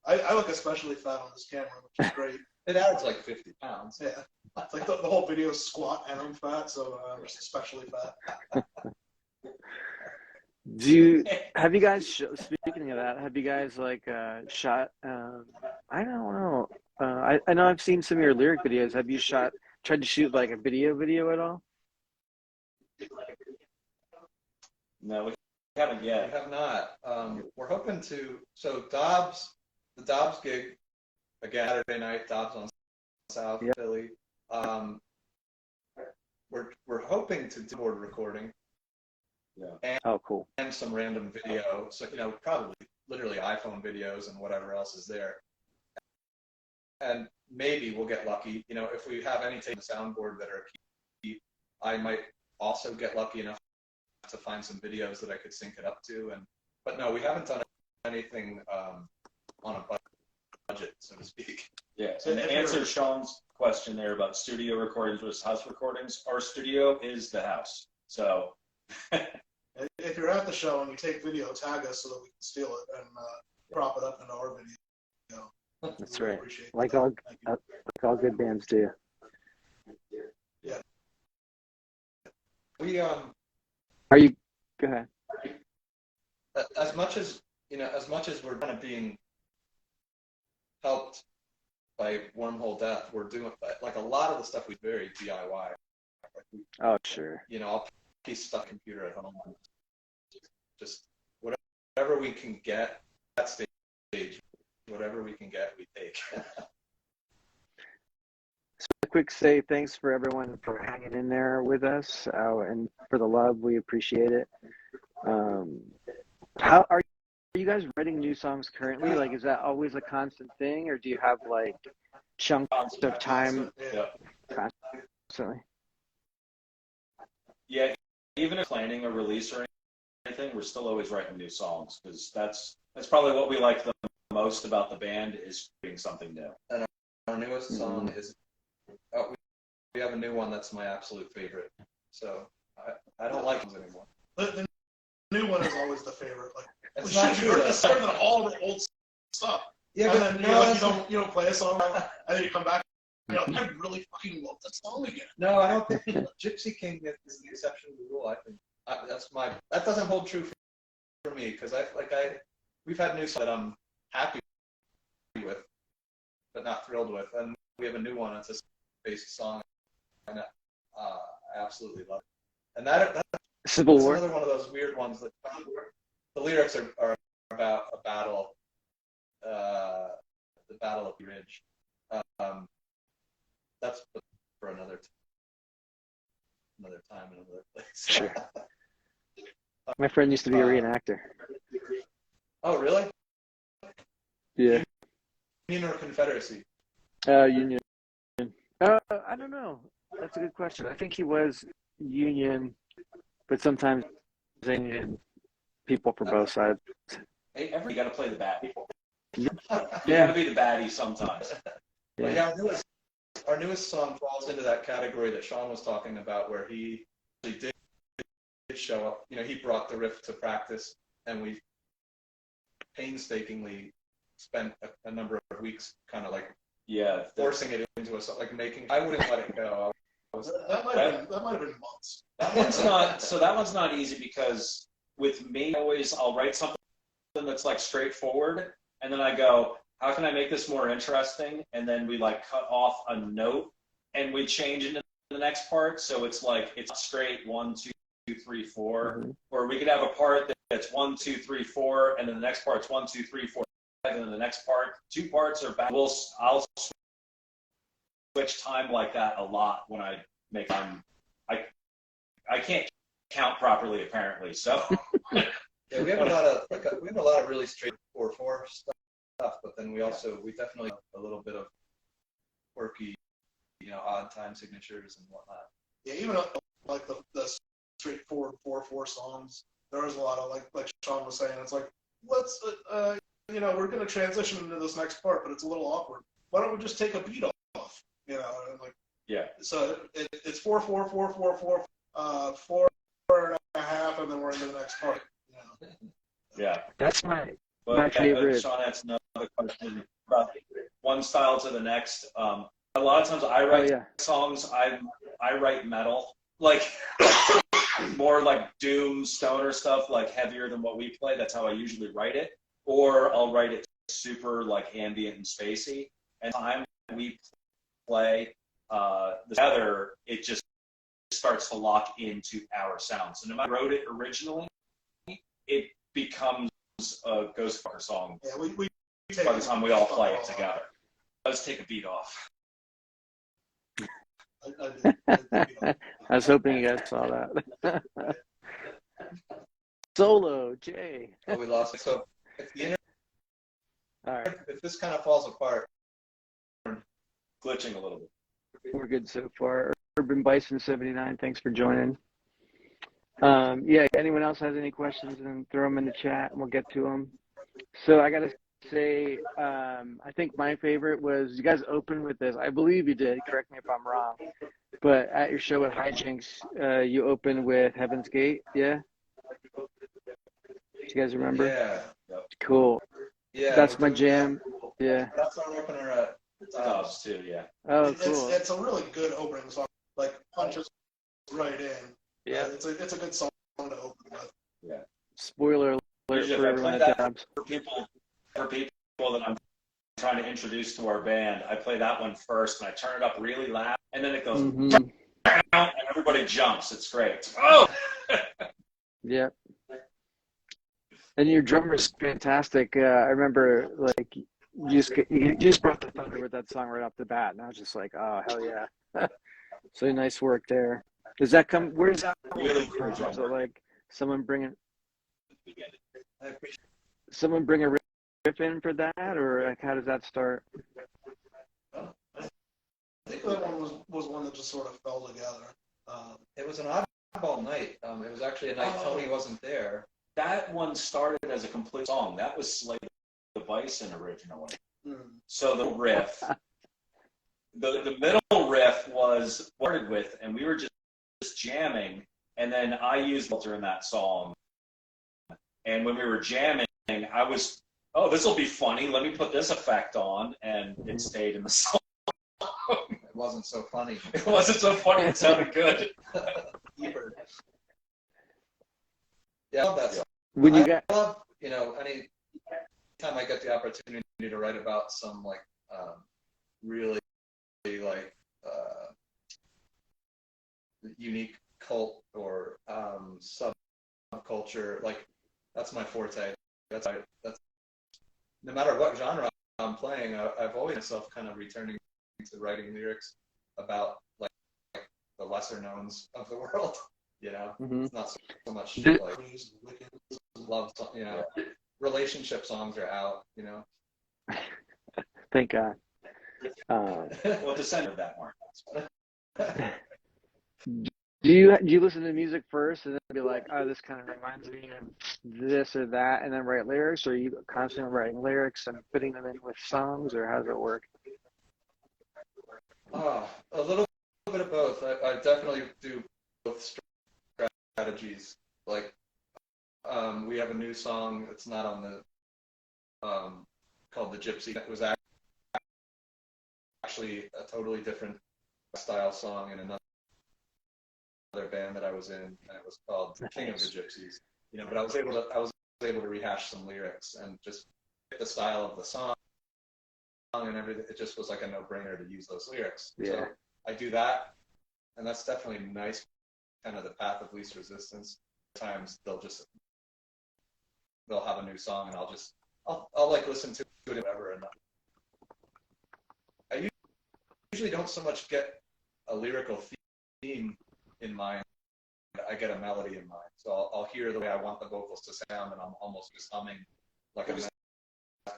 I look especially fat on this camera, which is great. It adds like 50 pounds. Yeah, it's like the whole video is squat and I'm fat, so I'm just especially fat. Have you guys, speaking of that, have you guys like shot, I don't know, I know I've seen some of your lyric videos. Have you tried to shoot like a video at all? No, we haven't yet. We have not. We're hoping to. So the Dobbs gig, again, Saturday night, Dobbs on South Philly. We're hoping to do board recording. Yeah. Oh, cool. And some random video. So, you know, probably literally iPhone videos and whatever else is there. And maybe we'll get lucky. You know, if we have anything on the soundboard that are key, I might also get lucky enough to find some videos that I could sync it up to. But no, we haven't done anything on a budget, so to speak. Yeah. And to answer Sean's question there about studio recordings versus house recordings, our studio is the house. So. If you're at the show and you take video, tag us so that we can steal it and prop it up into our video. That's really right. Appreciate Like that. all good bands do. Yeah. We Are you? Go ahead. as much as we're kind of being helped by Wormhole Death, we're doing like a lot of the stuff we very DIY. Oh, sure. You know, I'll piece stuff computer at home. Just whatever we can get at stage, whatever we can get, we take. So a quick say thanks for everyone for hanging in there with us, and for the love. We appreciate it. How are you guys writing new songs currently? Like, is that always a constant thing, or do you have like chunks of time constantly? Yeah, even if planning a release or anything, we're still always writing new songs because that's probably what we like the most about the band is creating something new. And our newest song is we have a new one that's my absolute favorite. So I don't like them anymore. The new one is always the favorite. Like, It's not true. It's better than all the old stuff. Yeah, and but then no, you don't play a song, and then you come back. You know, I really fucking love that song again. no, I don't think Gypsy King is the exception to the rule. I think that doesn't hold true for me because we've had new songs that I'm happy with, but not thrilled with, and we have a new one. It's a based song, and I absolutely love it. And that's Civil War. another one of those weird ones that the lyrics are about a battle, the Battle of the Ridge. That's for another time and another place. Sure. My friend used to be a reenactor. Oh, really? Yeah. Union or Confederacy? Union. I don't know. That's a good question. I think he was Union, but sometimes they needed people for both sides. Hey, you got to play the baddie. Yeah. You got to be the baddie sometimes. Well, yeah, our newest song falls into that category that Sean was talking about, where he did show up. You know, he brought the riff to practice, and we painstakingly spent a number of weeks kind of like forcing it into us, like making. I wouldn't let it go. That might have been months. That one's not easy because with me, I'll write something that's like straightforward, and then I go, how can I make this more interesting? And then we like cut off a note and we change into the next part. So it's like, it's straight 1, 2, 3, 4, or we could have a part that's 1, 2, 3, 4, and then the next part's 1, 2, 3, 4, 5, and then the next part, 2 parts are back. I'll switch time like that a lot when I make them. I can't count properly apparently. So yeah, we have a lot of really straight 4/4 stuff, but then we definitely have a little bit of quirky, odd time signatures and whatnot. Yeah, even like the straightforward 4/4 songs, there was a lot of like Sean was saying, it's like, let's we're gonna transition into this next part, but it's a little awkward. Why don't we just take a beat off? And like, Yeah. So it's 4/4/4/4/4, 4.5, and then we're into the next part. Yeah. That's my Well, favorite. Sean, that's another question about one style to the next. A lot of times I write songs. I write metal, like more like doom stoner stuff, like heavier than what we play. That's how I usually write it. Or I'll write it super like ambient and spacey. And the time we play together, it just starts to lock into our sound. So no matter who wrote it originally, it becomes a Ghostfucker song by the time we all play it together. Let's take a beat off. I was hoping you guys saw that. Solo, Jay. Oh, we lost it. So All right, if this kind of falls apart, Glitching a little bit. we're good so far. Urban Bison 79, thanks for joining. Yeah, anyone else has any questions, then throw them in the chat and we'll get to them. So I got to say, I think my favorite was, you guys opened with this. I believe you did, correct me if I'm wrong. But at your show at Hijinks, you opened with Heaven's Gate, yeah? Do you guys remember? yeah. Cool. Yeah. That's my jam. Yeah. That's our opener at Dubs too, yeah. Oh, cool. It's a really good opening song. Like, punches right in. Yeah. It's a good song to open with. Yeah. Spoiler alert Usually for if I everyone play at that Dubs. for people that I'm trying to introduce to our band, I play that one first and I turn it up really loud, and then it goes Mm-hmm. and everybody jumps. It's great. Oh. Yeah. And your drummer's fantastic. I remember, like, you just brought the thunder with that song right off the bat, and I was just like, oh, hell yeah. So nice work there. Does that come? Where's that Really from? cool Is it like someone bring a riff in for that, or like how does that start? I think that one was one that just sort of fell together. It was an oddball night. It was actually a night Tony wasn't there. That one started as a complete song. That was Slay the Bison originally. Mm. So the riff, the middle riff was started with, and we were just jamming, and then I used filter in that song. And when we were jamming, I was, oh, this will be funny. Let me put this effect on, and it stayed in the song. It wasn't so funny. It wasn't so funny. It sounded good. Yeah, I love that song. When you got I love, any time I get the opportunity to write about some like really like unique cult or subculture, like that's my forte. That's no matter what genre I'm playing, I've always myself kind of returning to writing lyrics about like the lesser knowns of the world. Mhm. It's not so much Did- like love, relationship songs are out, Thank God. Well, descend of that, Mark. Do you listen to music first and then be like, oh, this kind of reminds me of this or that, and then write lyrics, or are you constantly writing lyrics and fitting them in with songs, or how does it work? A little bit of both. I definitely do both strategies. Like, we have a new song that's not on the called The Gypsy. It was actually a totally different style song in another band that I was in, and it was called King of the Gypsies. But I was able to rehash some lyrics and just get the style of the song and everything. It just was like a no-brainer to use those lyrics. Yeah. So I do that, and that's definitely nice. Kind of the path of least resistance. Sometimes they'll have a new song, and I'll like listen to it whatever. And I usually don't so much get a lyrical theme in mind. I get a melody in mind. So I'll hear the way I want the vocals to sound, and I'm almost just humming like a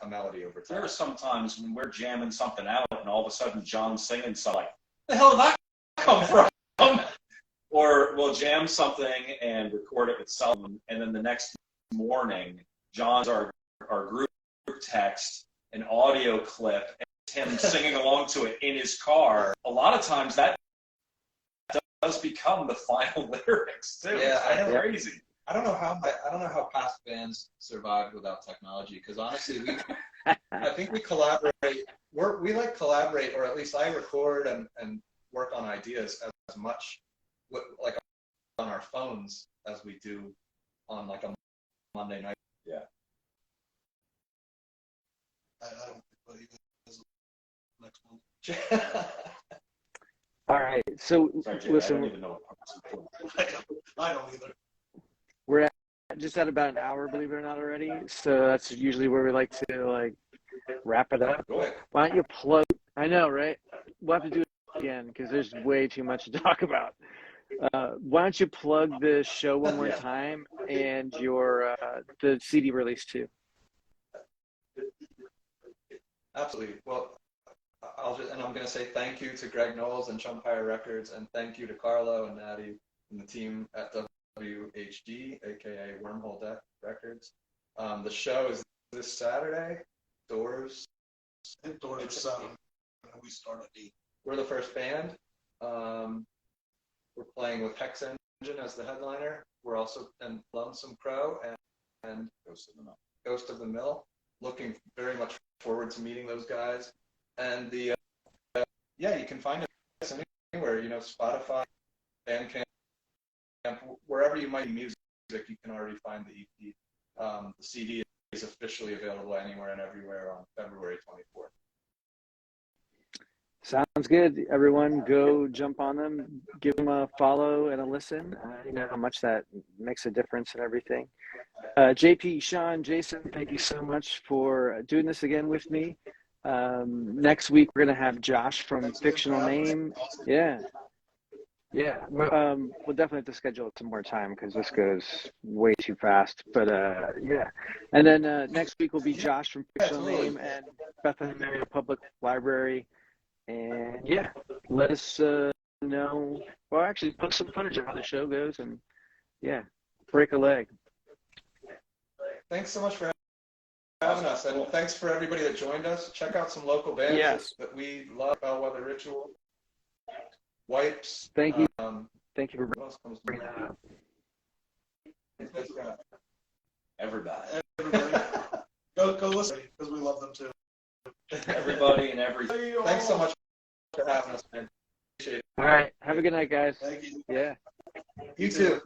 melody over time. There are some times when we're jamming something out, and all of a sudden John's singing something like, the hell is that come from. Or we'll jam something and record it with cell phone, and then the next morning, John's our group text, an audio clip, and him singing along to it in his car. A lot of times that does become the final lyrics too. Yeah, I know. Crazy. I don't know how past bands survived without technology, because honestly, I think we collaborate. We like collaborate, or at least I record and work on ideas as much like on our phones as we do on like a Monday night. Yeah. I don't think what you guys next month. All right. So Sorry, Jay, I listen, don't even know what I don't either. we're at just at about an hour, believe it or not, already. So that's usually where we like to like wrap it up. Go ahead. Why don't you plug? I know, right? We'll have to do it again because there's way too much to talk about. Why don't you plug the show one more time and your the CD release too? Absolutely. Well, I'm going to say thank you to Greg Knowles and Chumpire Records, and thank you to Carlo and Natty and the team at WHD, aka Wormhole Deck Records. The show is this Saturday. Doors. I think doors are 7, and we start at 8. We're the first band. We're playing with Hex Engine as the headliner. We're also in Lonesome Crow and Ghost of the Mill. Looking very much forward to meeting those guys. And the you can find us anywhere. Spotify, Bandcamp, wherever you might music, you can already find the EP. The CD is officially available anywhere and everywhere on February 24th. Sounds good. Everyone, go jump on them, give them a follow and a listen. You know how much that makes a difference and everything. JP, Sean, Jason, thank you so much for doing this again with me. Next week, we're going to have Josh from Fictional Name. Yeah. We'll definitely have to schedule some more time because this goes way too fast. But yeah. And then next week will be Josh from Fictional Name and Bethlehem Area Public Library. And yeah, let us know, or actually post some footage of how the show goes, and yeah, break a leg. Thanks so much for having us, and thanks for everybody that joined us. Check out some local bands that we love: Bellwether Ritual, Wipes. Thank you. Thank you for What else comes to bringing that up. mind? Everybody. Go listen because we love them too. Everybody and everything. Thanks so much for having us, man. Appreciate it. All right. Have a good night, guys. Thank you. Yeah. You too.